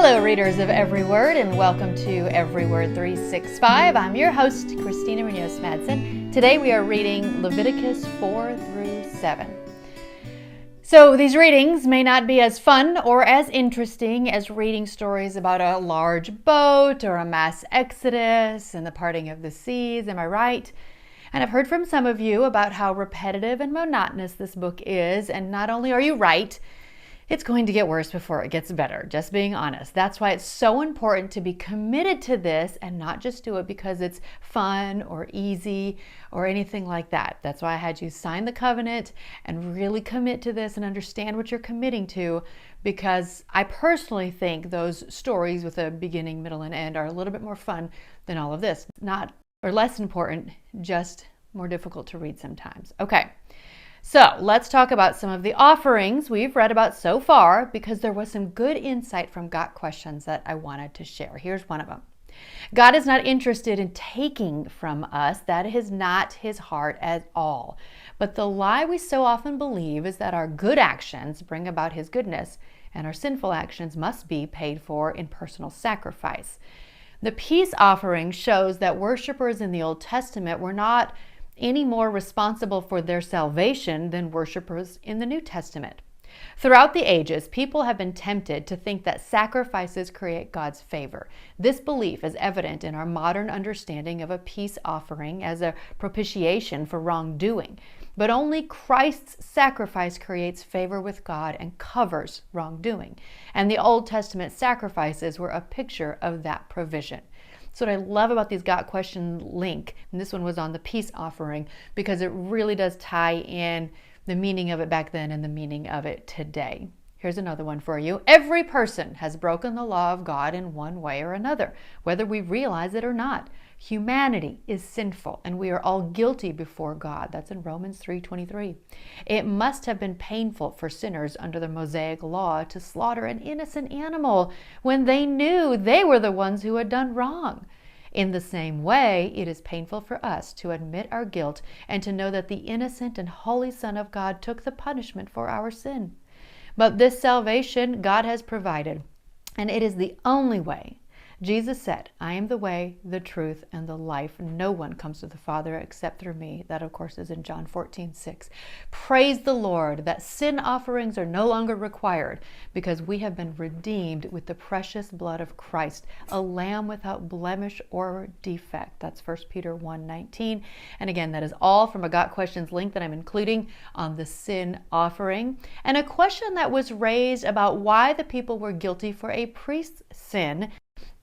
Hello, readers of Every Word, and welcome to Every Word 365. I'm your host, Christina Munoz-Madsen. Today we are reading Leviticus 4 through 7. So these readings may not be as fun or as interesting as reading stories about a large boat or a mass exodus and the parting of the seas, am I right? And I've heard from some of you about how repetitive and monotonous this book is, and not only are you right, it's going to get worse before it gets better, just being honest. That's why it's so important to be committed to this and not just do it because it's fun or easy or anything like that. That's why I had you sign the covenant and really commit to this and understand what you're committing to, because I personally think those stories with a beginning, middle, and end are a little bit more fun than all of this. Not or less important, just more difficult to read sometimes. Okay. So let's talk about some of the offerings we've read about so far, because there was some good insight from Got Questions that I wanted to share. Here's one of them. God is not interested in taking from us. That is not his heart at all. But the lie we so often believe is that our good actions bring about his goodness, and our sinful actions must be paid for in personal sacrifice. The peace offering shows that worshipers in the Old Testament were not any more responsible for their salvation than worshipers in the New Testament. Throughout the ages, people have been tempted to think that sacrifices create God's favor. This belief is evident in our modern understanding of a peace offering as a propitiation for wrongdoing. But only Christ's sacrifice creates favor with God and covers wrongdoing. And the Old Testament sacrifices were a picture of that provision. So what I love about these Got Question link, and this one was on the peace offering, because it really does tie in the meaning of it back then and the meaning of it today. Here's another one for you. Every person has broken the law of God in one way or another, whether we realize it or not. Humanity is sinful, and we are all guilty before God. That's in Romans 3:23. It must have been painful for sinners under the Mosaic law to slaughter an innocent animal when they knew they were the ones who had done wrong. In the same way, it is painful for us to admit our guilt and to know that the innocent and holy Son of God took the punishment for our sin. But this salvation God has provided, and it is the only way. Jesus said, I am the way, the truth, and the life. No one comes to the Father except through me. That, of course, is in John 14:6. Praise the Lord that sin offerings are no longer required, because we have been redeemed with the precious blood of Christ, a lamb without blemish or defect. That's 1 Peter 1:19. And again, that is all from a Got Questions link that I'm including on the sin offering. And a question that was raised about why the people were guilty for a priest's sin.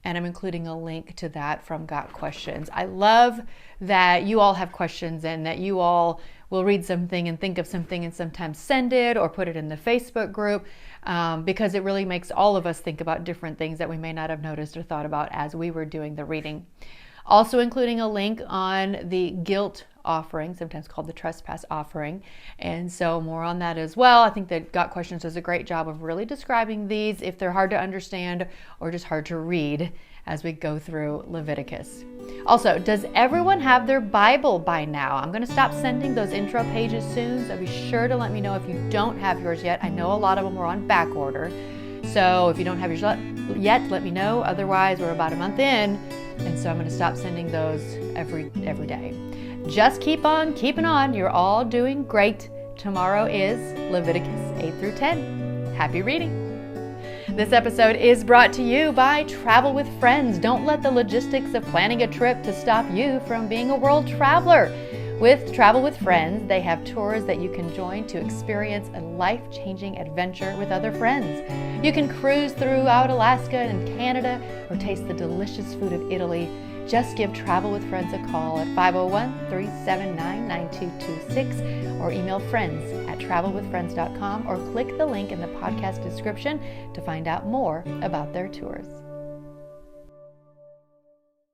And I'm including a link to that from Got Questions. I love that you all have questions and that you all will read something and think of something and sometimes send it or put it in the Facebook group, because it really makes all of us think about different things that we may not have noticed or thought about as we were doing the reading. Also including a link on the guilt offering, sometimes called the trespass offering. And so more on that as well. I think that Got Questions does a great job of really describing these if they're hard to understand or just hard to read as we go through Leviticus. Also, does everyone have their Bible by now? I'm going to stop sending those intro pages soon, so be sure to let me know if you don't have yours yet. I know a lot of them are on back order. So if you don't have yours yet, let me know. Otherwise, we're about a month in, and so I'm going to stop sending those every day. Just keep on keeping on. You're all doing great. Tomorrow is Leviticus 8 through 10. Happy reading. This episode is brought to you by Travel with Friends. Don't let the logistics of planning a trip to stop you from being a world traveler. With Travel with Friends, they have tours that you can join to experience a life-changing adventure with other friends. You can cruise throughout Alaska and Canada or taste the delicious food of Italy. Just give Travel with Friends a call at 501-379-9226 or email friends@travelwithfriends.com or click the link in the podcast description to find out more about their tours.